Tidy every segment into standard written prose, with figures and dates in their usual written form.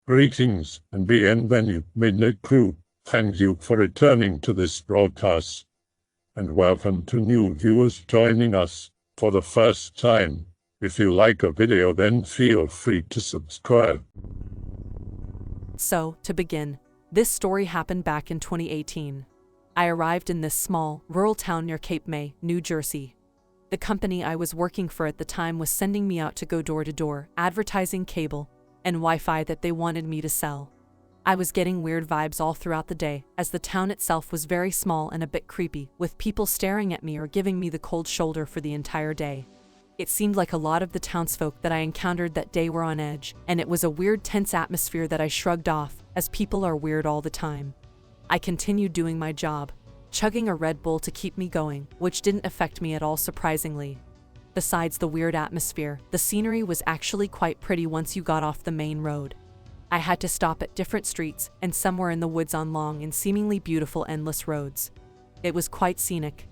Greetings and bienvenue, MITZU. Thank you for returning to this broadcast. And welcome to new viewers joining us for the first time. If you like a video, then feel free to subscribe. So, to begin, this story happened back in 2018. I arrived in this small, rural town near Cape May, New Jersey. The company I was working for at the time was sending me out to go door to door, advertising cable and Wi-Fi that they wanted me to sell. I was getting weird vibes all throughout the day, as the town itself was very small and a bit creepy, with people staring at me or giving me the cold shoulder for the entire day. It seemed like a lot of the townsfolk that I encountered that day were on edge, and it was a weird, tense atmosphere that I shrugged off, as people are weird all the time. I continued doing my job, chugging a Red Bull to keep me going, which didn't affect me at all, surprisingly. Besides the weird atmosphere, the scenery was actually quite pretty once you got off the main road. I had to stop at different streets and somewhere in the woods on long and seemingly beautiful endless roads. It was quite scenic.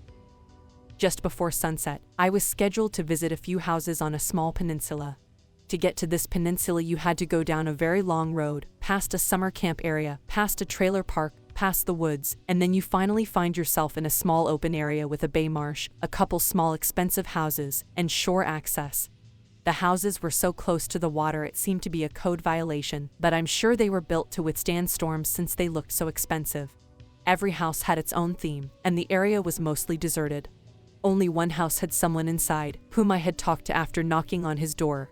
Just before sunset, I was scheduled to visit a few houses on a small peninsula. To get to this peninsula, you had to go down a very long road, past a summer camp area, past a trailer park, past the woods, and then you finally find yourself in a small open area with a bay marsh, a couple small expensive houses, and shore access. The houses were so close to the water it seemed to be a code violation, but I'm sure they were built to withstand storms since they looked so expensive. Every house had its own theme, and the area was mostly deserted. Only one house had someone inside, whom I had talked to after knocking on his door.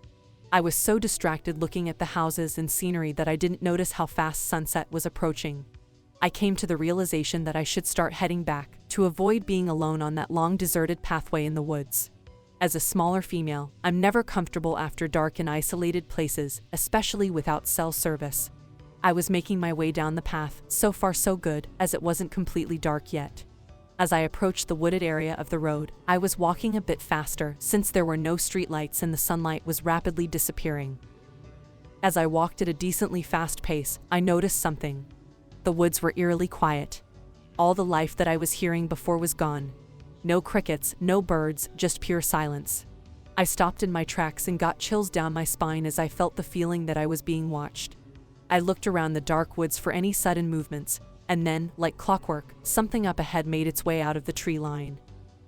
I was so distracted looking at the houses and scenery that I didn't notice how fast sunset was approaching. I came to the realization that I should start heading back, to avoid being alone on that long deserted pathway in the woods. As a smaller female, I'm never comfortable after dark in isolated places, especially without cell service. I was making my way down the path, so far so good, as it wasn't completely dark yet. As I approached the wooded area of the road, I was walking a bit faster since there were no streetlights and the sunlight was rapidly disappearing. As I walked at a decently fast pace, I noticed something. The woods were eerily quiet. All the life that I was hearing before was gone. No crickets, no birds, just pure silence. I stopped in my tracks and got chills down my spine as I felt the feeling that I was being watched. I looked around the dark woods for any sudden movements, and then, like clockwork, something up ahead made its way out of the tree line.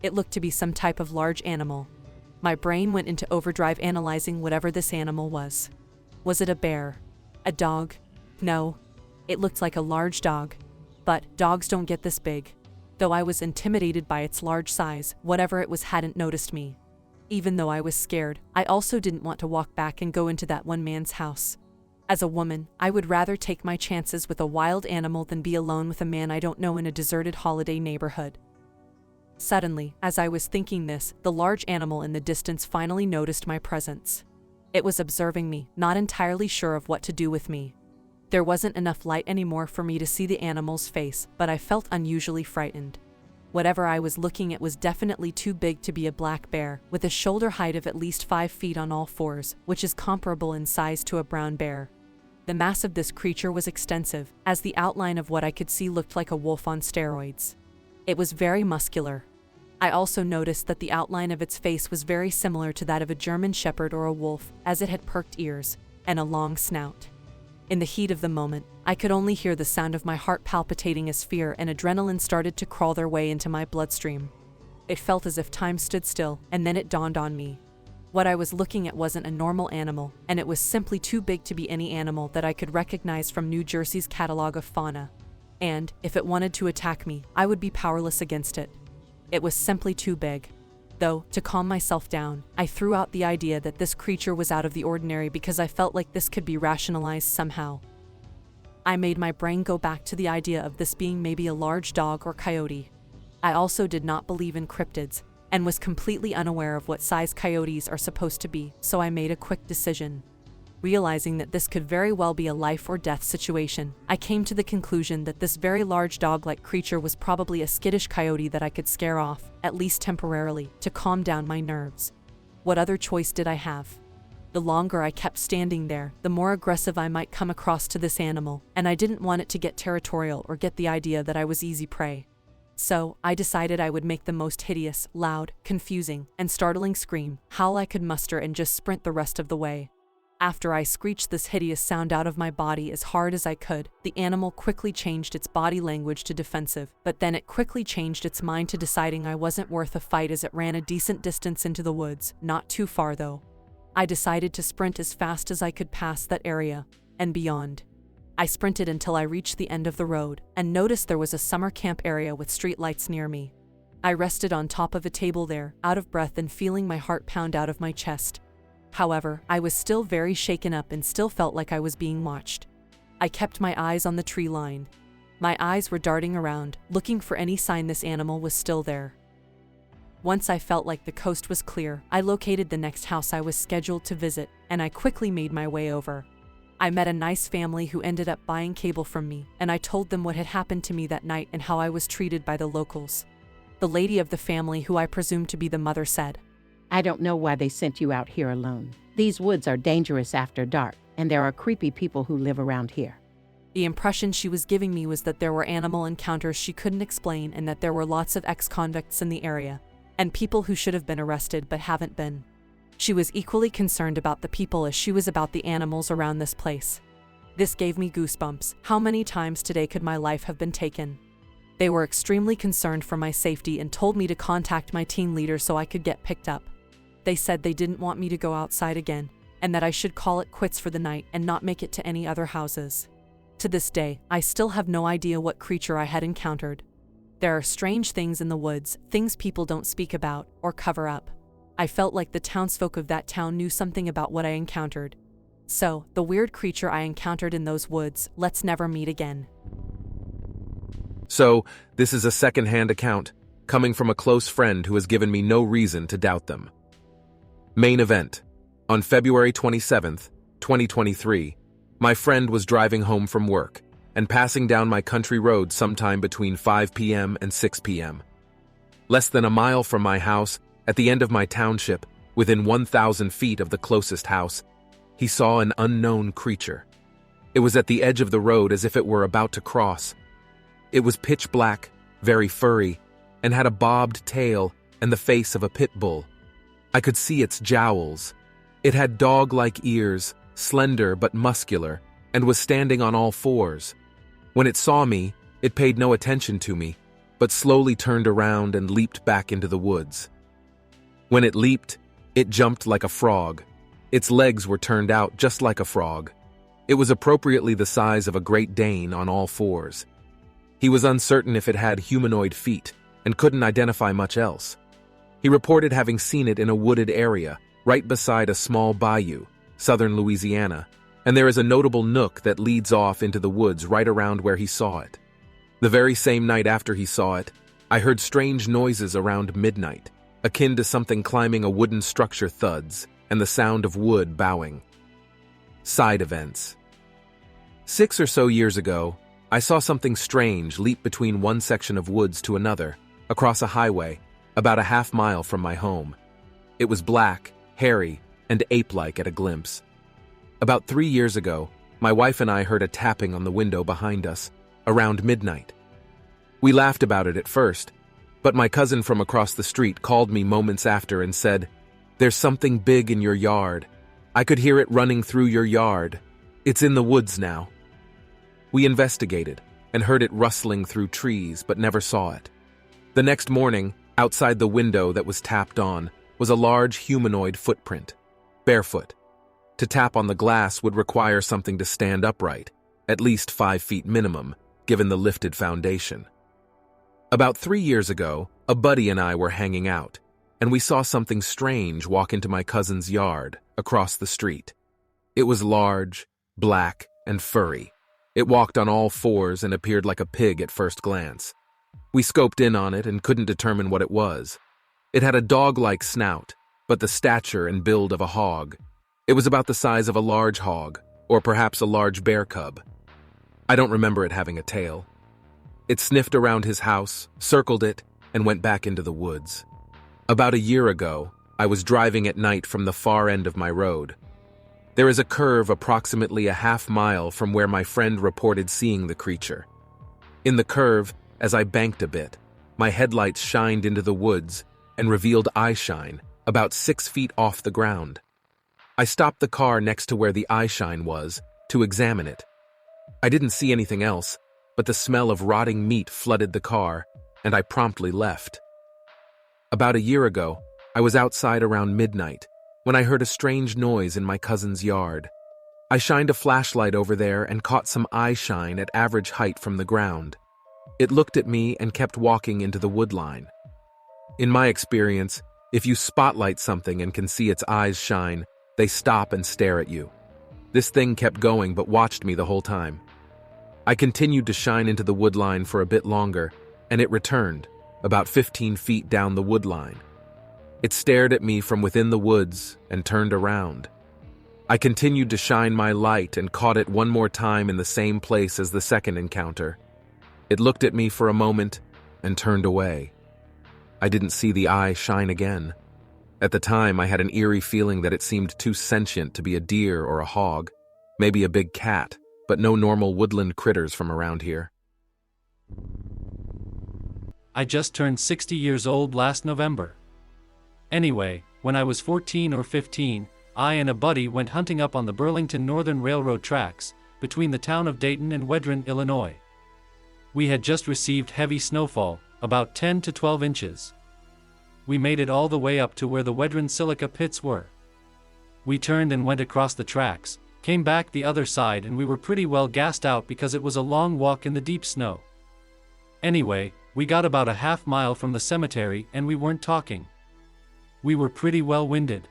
It looked to be some type of large animal. My brain went into overdrive analyzing whatever this animal was. Was it a bear? A dog? No. It looked like a large dog. But dogs don't get this big. Though I was intimidated by its large size, whatever it was hadn't noticed me. Even though I was scared, I also didn't want to walk back and go into that one man's house. As a woman, I would rather take my chances with a wild animal than be alone with a man I don't know in a deserted holiday neighborhood. Suddenly, as I was thinking this, the large animal in the distance finally noticed my presence. It was observing me, not entirely sure of what to do with me. There wasn't enough light anymore for me to see the animal's face, but I felt unusually frightened. Whatever I was looking at was definitely too big to be a black bear, with a shoulder height of at least 5 feet on all fours, which is comparable in size to a brown bear. The mass of this creature was extensive, as the outline of what I could see looked like a wolf on steroids. It was very muscular. I also noticed that the outline of its face was very similar to that of a German shepherd or a wolf, as it had perked ears and a long snout. In the heat of the moment, I could only hear the sound of my heart palpitating as fear and adrenaline started to crawl their way into my bloodstream. It felt as if time stood still, and then it dawned on me. What I was looking at wasn't a normal animal, and it was simply too big to be any animal that I could recognize from New Jersey's catalog of fauna. And, if it wanted to attack me, I would be powerless against it. It was simply too big. Though, to calm myself down, I threw out the idea that this creature was out of the ordinary because I felt like this could be rationalized somehow. I made my brain go back to the idea of this being maybe a large dog or coyote. I also did not believe in cryptids, and was completely unaware of what size coyotes are supposed to be, so I made a quick decision. Realizing that this could very well be a life or death situation, I came to the conclusion that this very large dog-like creature was probably a skittish coyote that I could scare off, at least temporarily, to calm down my nerves. What other choice did I have? The longer I kept standing there, the more aggressive I might come across to this animal, and I didn't want it to get territorial or get the idea that I was easy prey. So, I decided I would make the most hideous, loud, confusing, and startling scream, howl I could muster and just sprint the rest of the way. After I screeched this hideous sound out of my body as hard as I could, the animal quickly changed its body language to defensive, but then it quickly changed its mind to deciding I wasn't worth a fight as it ran a decent distance into the woods, not too far though. I decided to sprint as fast as I could past that area, and beyond. I sprinted until I reached the end of the road, and noticed there was a summer camp area with streetlights near me. I rested on top of a table there, out of breath and feeling my heart pound out of my chest. However, I was still very shaken up and still felt like I was being watched. I kept my eyes on the tree line. My eyes were darting around, looking for any sign this animal was still there. Once I felt like the coast was clear, I located the next house I was scheduled to visit, and I quickly made my way over. I met a nice family who ended up buying cable from me, and I told them what had happened to me that night and how I was treated by the locals. The lady of the family, who I presumed to be the mother, said, I don't know why they sent you out here alone. These woods are dangerous after dark, and there are creepy people who live around here. The impression she was giving me was that there were animal encounters she couldn't explain and that there were lots of ex-convicts in the area, and people who should have been arrested but haven't been. She was equally concerned about the people as she was about the animals around this place. This gave me goosebumps. How many times today could my life have been taken? They were extremely concerned for my safety and told me to contact my team leader so I could get picked up. They said they didn't want me to go outside again, and that I should call it quits for the night and not make it to any other houses. To this day, I still have no idea what creature I had encountered. There are strange things in the woods, things people don't speak about or cover up. I felt like the townsfolk of that town knew something about what I encountered. So, the weird creature I encountered in those woods, let's never meet again. So, this is a second-hand account, coming from a close friend who has given me no reason to doubt them. Main event. On February 27th, 2023, my friend was driving home from work and passing down my country road sometime between 5 p.m. and 6 p.m. Less than a mile from my house, at the end of my township, within 1,000 feet of the closest house, he saw an unknown creature. It was at the edge of the road as if it were about to cross. It was pitch black, very furry, and had a bobbed tail and the face of a pit bull. I could see its jowls. It had dog-like ears, slender but muscular, and was standing on all fours. When it saw me, it paid no attention to me, but slowly turned around and leaped back into the woods. When it leaped, it jumped like a frog. Its legs were turned out just like a frog. It was appropriately the size of a Great Dane on all fours. He was uncertain if it had humanoid feet and couldn't identify much else. He reported having seen it in a wooded area, right beside a small bayou, southern Louisiana, and there is a notable nook that leads off into the woods right around where he saw it. The very same night after he saw it, I heard strange noises around midnight, akin to something climbing a wooden structure thuds, and the sound of wood bowing. Side events. 6 or so years ago, I saw something strange leap between one section of woods to another, across a highway, about a half mile from my home. It was black, hairy, and ape-like at a glimpse. About 3 years ago, my wife and I heard a tapping on the window behind us, around midnight. We laughed about it at first, but my cousin from across the street called me moments after and said, "There's something big in your yard. I could hear it running through your yard. It's in the woods now." We investigated and heard it rustling through trees but never saw it. The next morning, outside the window that was tapped on, was a large humanoid footprint, barefoot. To tap on the glass would require something to stand upright, at least 5 feet minimum, given the lifted foundation. About 3 years ago, a buddy and I were hanging out, and we saw something strange walk into my cousin's yard, across the street. It was large, black, and furry. It walked on all fours and appeared like a pig at first glance. We scoped in on it and couldn't determine what it was. It had a dog-like snout, but the stature and build of a hog. It was about the size of a large hog, or perhaps a large bear cub. I don't remember it having a tail. It sniffed around his house, circled it, and went back into the woods. About a year ago, I was driving at night from the far end of my road. There is a curve approximately a half mile from where my friend reported seeing the creature. In the curve, as I banked a bit, my headlights shined into the woods and revealed eye shine about 6 feet off the ground. I stopped the car next to where the eye shine was to examine it. I didn't see anything else, but the smell of rotting meat flooded the car, and I promptly left. About a year ago, I was outside around midnight when I heard a strange noise in my cousin's yard. I shined a flashlight over there and caught some eye shine at average height from the ground. It looked at me and kept walking into the wood line. In my experience, if you spotlight something and can see its eyes shine, they stop and stare at you. This thing kept going but watched me the whole time. I continued to shine into the wood line for a bit longer, and it returned, about 15 feet down the wood line. It stared at me from within the woods and turned around. I continued to shine my light and caught it one more time in the same place as the second encounter. It looked at me for a moment and turned away. I didn't see the eye shine again. At the time, I had an eerie feeling that it seemed too sentient to be a deer or a hog, maybe a big cat, but no normal woodland critters from around here. I just turned 60 years old last November. Anyway, when I was 14 or 15, I and a buddy went hunting up on the Burlington Northern Railroad tracks, between the town of Dayton and Wedren, Illinois. We had just received heavy snowfall, about 10 to 12 inches. We made it all the way up to where the Wedren silica pits were. We turned and went across the tracks, came back the other side, and we were pretty well gassed out because it was a long walk in the deep snow. Anyway, we got about a half mile from the cemetery and we weren't talking. We were pretty well winded.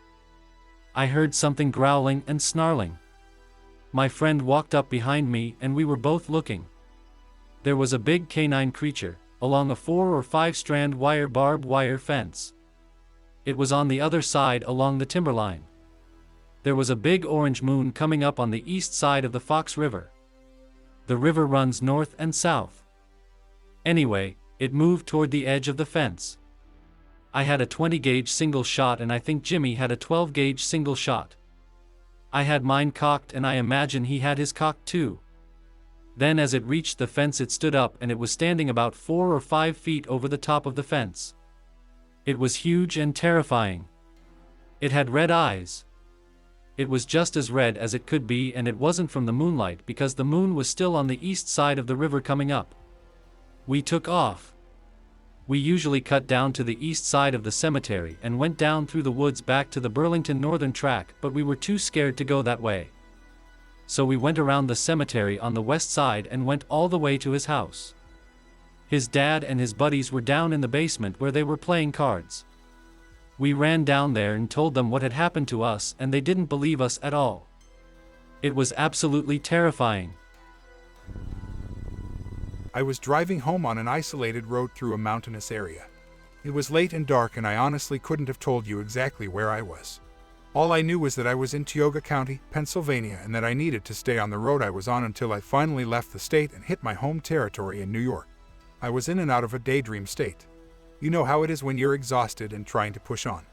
I heard something growling and snarling. My friend walked up behind me and we were both looking. There was a big canine creature, along a 4 or 5 strand barbed wire fence. It was on the other side along the timberline. There was a big orange moon coming up on the east side of the Fox River. The river runs north and south. Anyway, it moved toward the edge of the fence. I had a 20-gauge single shot and I think Jimmy had a 12-gauge single shot. I had mine cocked and I imagine he had his cocked too. Then as it reached the fence it stood up and it was standing about 4 or 5 feet over the top of the fence. It was huge and terrifying. It had red eyes. It was just as red as it could be, and it wasn't from the moonlight because the moon was still on the east side of the river coming up. We took off. We usually cut down to the east side of the cemetery and went down through the woods back to the Burlington Northern Track, but we were too scared to go that way. So we went around the cemetery on the west side and went all the way to his house. His dad and his buddies were down in the basement where they were playing cards. We ran down there and told them what had happened to us, and they didn't believe us at all. It was absolutely terrifying. I was driving home on an isolated road through a mountainous area. It was late and dark and I honestly couldn't have told you exactly where I was. All I knew was that I was in Tioga County, Pennsylvania, and that I needed to stay on the road I was on until I finally left the state and hit my home territory in New York. I was in and out of a daydream state. You know how it is when you're exhausted and trying to push on.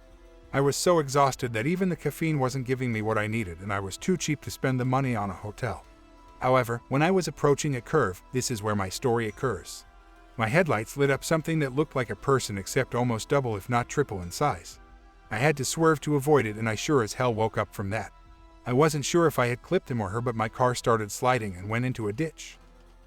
I was so exhausted that even the caffeine wasn't giving me what I needed, and I was too cheap to spend the money on a hotel. However, when I was approaching a curve, this is where my story occurs. My headlights lit up something that looked like a person except almost double if not triple in size. I had to swerve to avoid it, and I sure as hell woke up from that. I wasn't sure if I had clipped him or her, but my car started sliding and went into a ditch.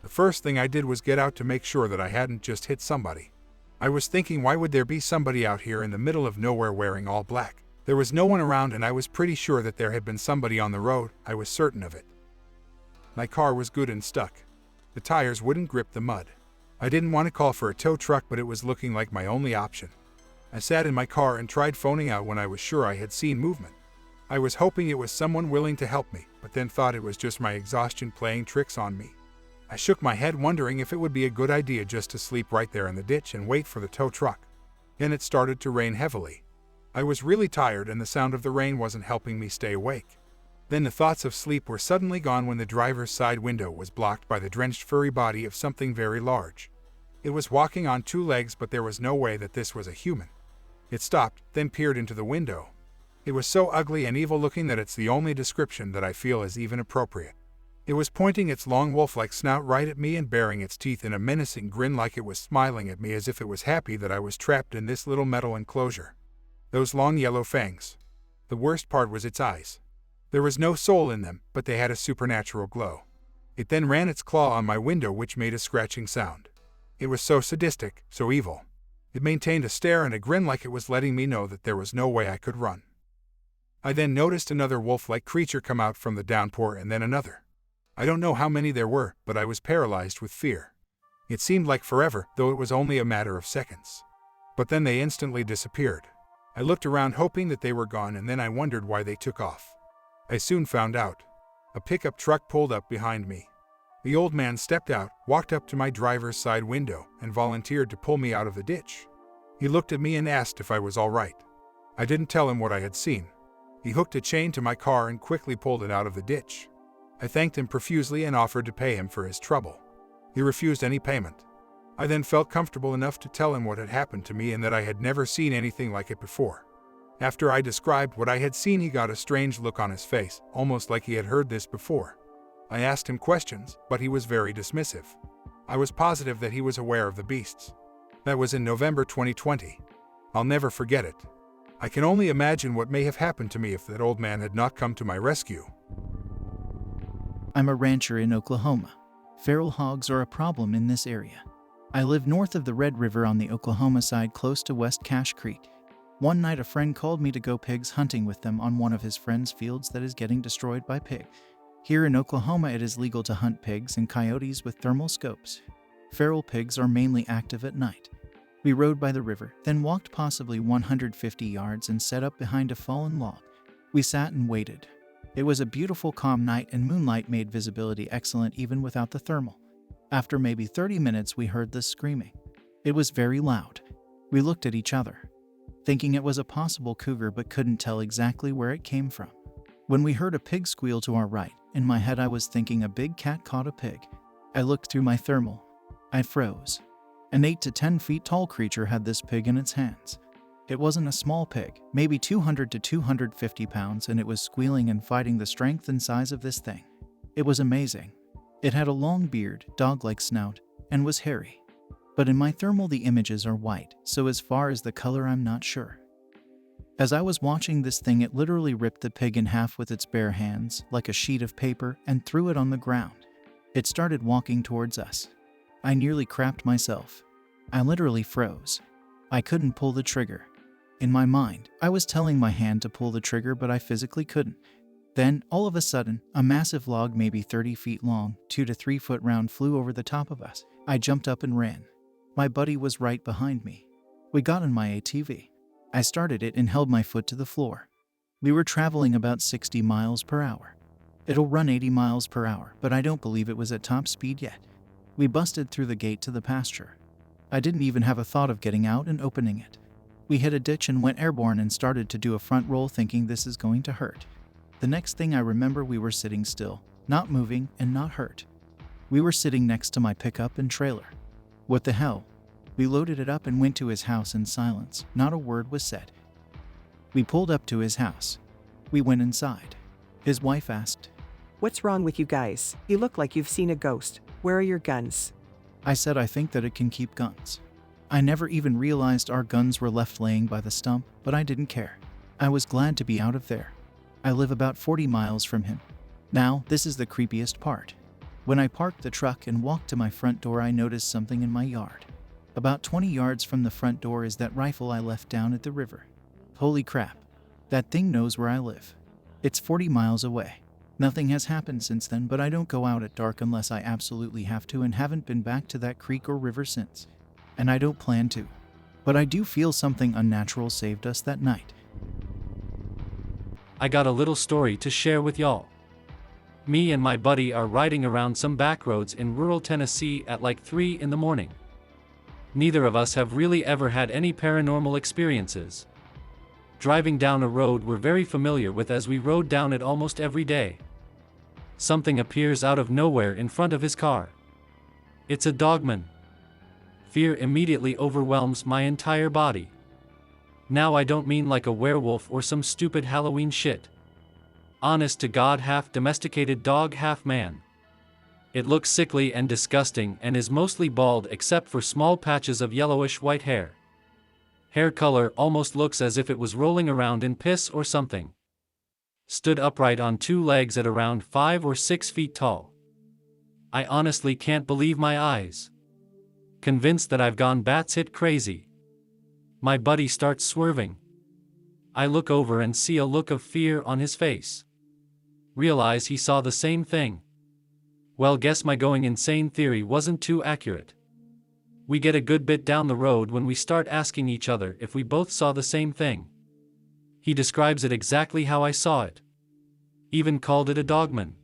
The first thing I did was get out to make sure that I hadn't just hit somebody. I was thinking, why would there be somebody out here in the middle of nowhere wearing all black? There was no one around, and I was pretty sure that there had been somebody on the road. I was certain of it. My car was good and stuck. The tires wouldn't grip the mud. I didn't want to call for a tow truck, but it was looking like my only option. I sat in my car and tried phoning out when I was sure I had seen movement. I was hoping it was someone willing to help me, but then thought it was just my exhaustion playing tricks on me. I shook my head, wondering if it would be a good idea just to sleep right there in the ditch and wait for the tow truck. Then it started to rain heavily. I was really tired, and the sound of the rain wasn't helping me stay awake. Then the thoughts of sleep were suddenly gone when the driver's side window was blocked by the drenched furry body of something very large. It was walking on 2 legs, but there was no way that this was a human. It stopped, then peered into the window. It was so ugly and evil looking that it's the only description that I feel is even appropriate. It was pointing its long wolf-like snout right at me and baring its teeth in a menacing grin, like it was smiling at me as if it was happy that I was trapped in this little metal enclosure. Those long yellow fangs. The worst part was its eyes. There was no soul in them, but they had a supernatural glow. It then ran its claw on my window, which made a scratching sound. It was so sadistic, so evil. It maintained a stare and a grin like it was letting me know that there was no way I could run. I then noticed another wolf-like creature come out from the downpour, and then another. I don't know how many there were, but I was paralyzed with fear. It seemed like forever, though it was only a matter of seconds. But then they instantly disappeared. I looked around hoping that they were gone, and then I wondered why they took off. I soon found out. A pickup truck pulled up behind me. The old man stepped out, walked up to my driver's side window, and volunteered to pull me out of the ditch. He looked at me and asked if I was all right. I didn't tell him what I had seen. He hooked a chain to my car and quickly pulled it out of the ditch. I thanked him profusely and offered to pay him for his trouble. He refused any payment. I then felt comfortable enough to tell him what had happened to me and that I had never seen anything like it before. After I described what I had seen, he got a strange look on his face, almost like he had heard this before. I asked him questions, but he was very dismissive. I was positive that he was aware of the beasts. That was in November 2020. I'll never forget it. I can only imagine what may have happened to me if that old man had not come to my rescue. I'm a rancher in Oklahoma. Feral hogs are a problem in this area. I live north of the Red River on the Oklahoma side, close to West Cache Creek. One night a friend called me to go pigs hunting with them on one of his friend's fields that is getting destroyed by pigs. Here in Oklahoma it is legal to hunt pigs and coyotes with thermal scopes. Feral pigs are mainly active at night. We rode by the river, then walked possibly 150 yards and set up behind a fallen log. We sat and waited. It was a beautiful calm night and moonlight made visibility excellent even without the thermal. After maybe 30 minutes we heard this screaming. It was very loud. We looked at each other, thinking it was a possible cougar but couldn't tell exactly where it came from. When we heard a pig squeal to our right, in my head I was thinking a big cat caught a pig. I looked through my thermal. I froze. An 8 to 10 feet tall creature had this pig in its hands. It wasn't a small pig, maybe 200 to 250 pounds, and it was squealing and fighting the strength and size of this thing. It was amazing. It had a long beard, dog-like snout, and was hairy. But in my thermal the images are white, so as far as the color I'm not sure. As I was watching this thing, it literally ripped the pig in half with its bare hands, like a sheet of paper, and threw it on the ground. It started walking towards us. I nearly crapped myself. I literally froze. I couldn't pull the trigger. In my mind, I was telling my hand to pull the trigger, but I physically couldn't. Then, all of a sudden, a massive log, maybe 30 feet long, 2 to 3 foot round, flew over the top of us. I jumped up and ran. My buddy was right behind me. We got in my ATV. I started it and held my foot to the floor. We were traveling about 60 miles per hour. It'll run 80 miles per hour, but I don't believe it was at top speed yet. We busted through the gate to the pasture. I didn't even have a thought of getting out and opening it. We hit a ditch and went airborne and started to do a front roll, thinking this is going to hurt. The next thing I remember, we were sitting still, not moving and not hurt. We were sitting next to my pickup and trailer. What the hell? We loaded it up and went to his house in silence. Not a word was said. We pulled up to his house. We went inside. His wife asked, "What's wrong with you guys? You look like you've seen a ghost. Where are your guns?" I said I think that it can keep guns. I never even realized our guns were left laying by the stump, but I didn't care. I was glad to be out of there. I live about 40 miles from him. Now, this is the creepiest part. When I parked the truck and walked to my front door, I noticed something in my yard. About 20 yards from the front door is that rifle I left down at the river. Holy crap. That thing knows where I live. It's 40 miles away. Nothing has happened since then, but I don't go out at dark unless I absolutely have to, and haven't been back to that creek or river since. And I don't plan to. But I do feel something unnatural saved us that night. I got a little story to share with y'all. Me and my buddy are riding around some back roads in rural Tennessee at like 3 in the morning. Neither of us have really ever had any paranormal experiences. Driving down a road we're very familiar with, as we rode down it almost every day. Something appears out of nowhere in front of his car. It's a Dogman. Fear immediately overwhelms my entire body. Now I don't mean like a werewolf or some stupid Halloween shit. Honest to God, half domesticated dog, half man. It looks sickly and disgusting and is mostly bald except for small patches of yellowish white hair. Hair color almost looks as if it was rolling around in piss or something. stood upright on two legs at around 5 or 6 feet tall. I honestly can't believe my eyes. Convinced that I've gone batshit crazy. My buddy starts swerving. I look over and see a look of fear on his face. Realize he saw the same thing. Well, guess my going insane theory wasn't too accurate. We get a good bit down the road when we start asking each other if we both saw the same thing. He describes it exactly how I saw it. Even called it a dogman.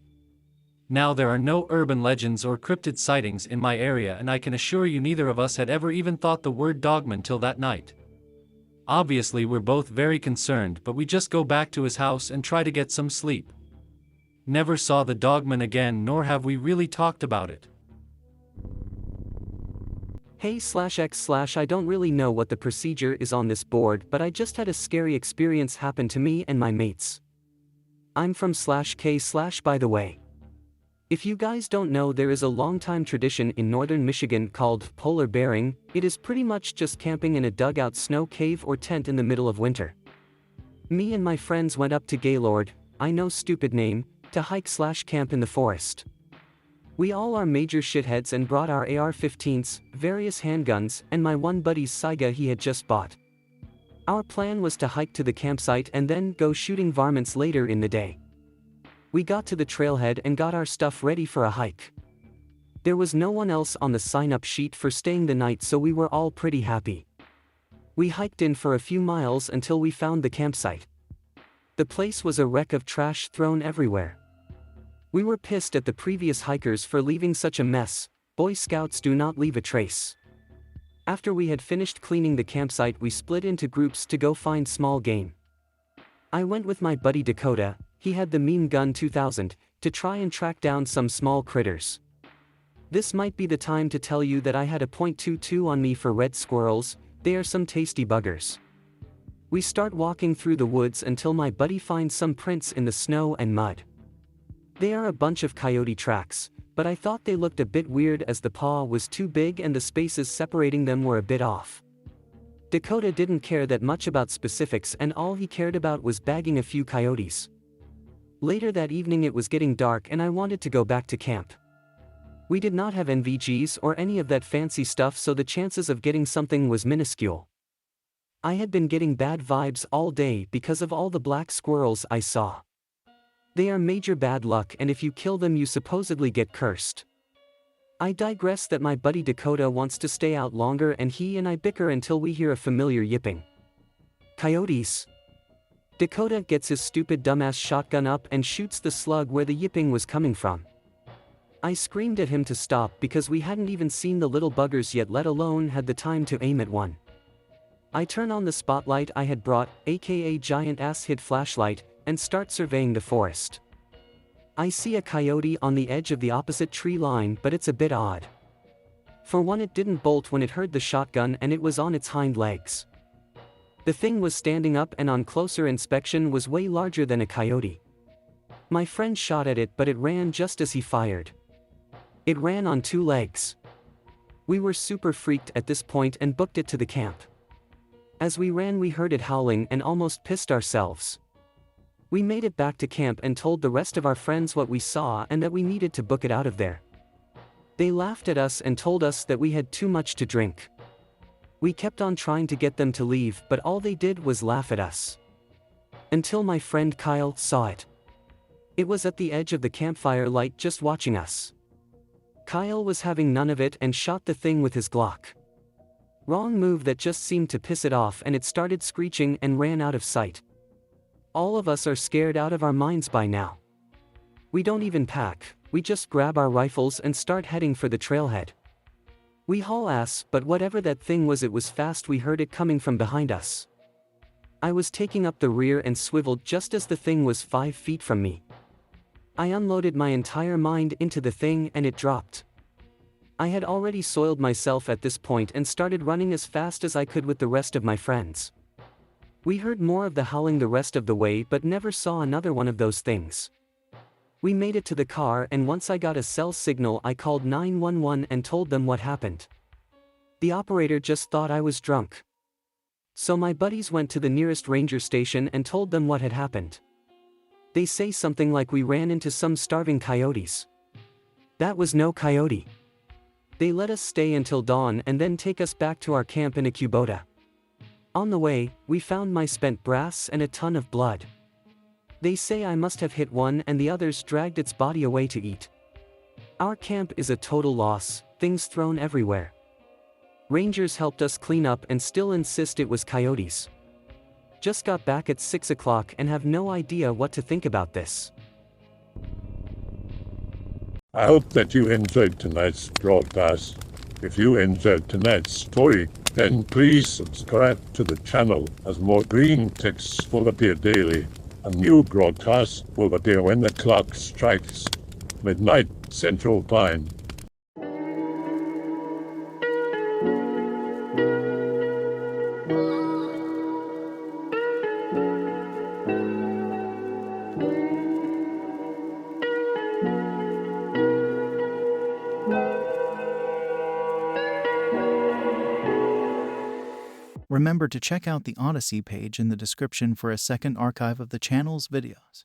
Now, there are no urban legends or cryptid sightings in my area, and I can assure you neither of us had ever even thought the word dogman till that night. Obviously, we're both very concerned, but we just go back to his house and try to get some sleep. Never saw the dogman again, nor have we really talked about it. Hey/X/ I don't really know what the procedure is on this board, but I just had a scary experience happen to me and my mates. I'm from /K/ by the way. If you guys don't know, there is a long-time tradition in northern Michigan called polar bearing. It is pretty much just camping in a dugout snow cave or tent in the middle of winter. Me and my friends went up to Gaylord, I know, stupid name, to hike/camp in the forest. We all are major shitheads and brought our AR-15s, various handguns, and my one buddy's Saiga he had just bought. Our plan was to hike to the campsite and then go shooting varmints later in the day. We got to the trailhead and got our stuff ready for a hike. There was no one else on the sign-up sheet for staying the night, so we were all pretty happy. We hiked in for a few miles until we found the campsite. The place was a wreck of trash thrown everywhere. We were pissed at the previous hikers for leaving such a mess. Boy Scouts do not leave a trace. After we had finished cleaning the campsite, we split into groups to go find small game. I went with my buddy Dakota, he had the Meme Gun 2000, to try and track down some small critters. This might be the time to tell you that I had a .22 on me for red squirrels. They are some tasty buggers. We start walking through the woods until my buddy finds some prints in the snow and mud. They are a bunch of coyote tracks, but I thought they looked a bit weird as the paw was too big and the spaces separating them were a bit off. Dakota didn't care that much about specifics, and all he cared about was bagging a few coyotes. Later that evening it was getting dark and I wanted to go back to camp. We did not have NVGs or any of that fancy stuff, so the chances of getting something was minuscule. I had been getting bad vibes all day because of all the black squirrels I saw. They are major bad luck, and if you kill them you supposedly get cursed. I digress that my buddy Dakota wants to stay out longer and he and I bicker until we hear a familiar yipping. Coyotes! Dakota gets his stupid dumbass shotgun up and shoots the slug where the yipping was coming from. I screamed at him to stop because we hadn't even seen the little buggers yet, let alone had the time to aim at one. I turn on the spotlight I had brought, aka giant ass hid flashlight, and start surveying the forest. I see a coyote on the edge of the opposite tree line, but it's a bit odd. For one, it didn't bolt when it heard the shotgun and it was on its hind legs. The thing was standing up and on closer inspection was way larger than a coyote. My friend shot at it, but it ran just as he fired. It ran on two legs. We were super freaked at this point and booked it to the camp. As we ran we heard it howling and almost pissed ourselves. We made it back to camp and told the rest of our friends what we saw and that we needed to book it out of there. They laughed at us and told us that we had too much to drink. We kept on trying to get them to leave, but all they did was laugh at us. Until my friend Kyle saw it. It was at the edge of the campfire light just watching us. Kyle was having none of it and shot the thing with his Glock. Wrong move that just seemed to piss it off, and it started screeching and ran out of sight. All of us are scared out of our minds by now. We don't even pack, we just grab our rifles and start heading for the trailhead. We haul ass, but whatever that thing was, it was fast. We heard it coming from behind us. I was taking up the rear and swiveled just as the thing was 5 feet from me. I unloaded my entire mind into the thing and it dropped. I had already soiled myself at this point and started running as fast as I could with the rest of my friends. We heard more of the howling the rest of the way, but never saw another one of those things. We made it to the car, and once I got a cell signal I called 911 and told them what happened. The operator just thought I was drunk. So my buddies went to the nearest ranger station and told them what had happened. They say something like we ran into some starving coyotes. That was no coyote. They let us stay until dawn and then take us back to our camp in a Kubota. On the way, we found my spent brass and a ton of blood. They say I must have hit one and the others dragged its body away to eat. Our camp is a total loss, things thrown everywhere. Rangers helped us clean up and still insist it was coyotes. Just got back at 6 o'clock and have no idea what to think about this. I hope that you enjoyed tonight's broadcast. If you enjoyed tonight's story, then please subscribe to the channel as more green texts will appear daily. A new broadcast will appear when the clock strikes midnight Central Time. Remember to check out the Odyssey page in the description for a second archive of the channel's videos.